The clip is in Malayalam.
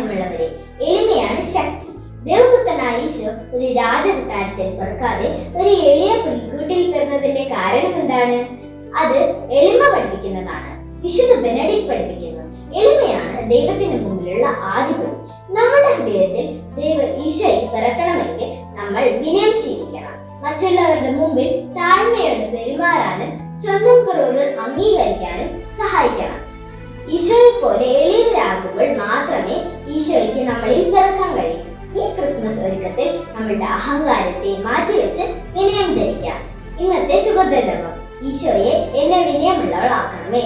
സ്നേഹമുള്ളവരെ, എളിമയാണ് ശക്തി. ദേവപുത്രനായ ഈശോ ഒരു രാജകൊട്ടാരത്തിൽ പിറക്കാതെ ഒരു എളിയ പുൽക്കൂട്ടിൽ പിറന്നതിന്റെ കാരണം എന്താണ്? അത് എളിമ പഠിപ്പിക്കുന്നതാണ്. വിശുദ്ധ ബെനഡിക്ട് പഠിപ്പിക്കുന്നു, എളിമയാണ് ദൈവത്തിന് മുമ്പിലുള്ള ആദ്യപടി. നമ്മുടെ ഹൃദയത്തിൽ ഈശോയ്ക്ക് പിറക്കണമെങ്കിൽ നമ്മൾ വിനയം ശീലിക്കണം. മറ്റുള്ളവരുടെ മുമ്പിൽ താഴ്മയോട് പെരുമാറാനും സ്വന്തം കുറവുകൾ അംഗീകരിക്കാനും സഹായിക്കണം. ഈശോയെ പോലെ എളിയവരാകുമ്പോൾ മാത്രമേ ഈശോയ്ക്ക് നമ്മളിൽ പിറക്കാൻ കഴിയൂ. ഈ ക്രിസ്മസ് ഒരുക്കത്തിൽ നമ്മളുടെ അഹങ്കാരത്തെ മാറ്റിവെച്ച് വിനയം ധരിക്കാം. ഇന്നത്തെ സുഹൃത്തുക്കൾ, ഈശോയെ എന്നെ വിനയമുള്ളവളാക്കണമേ.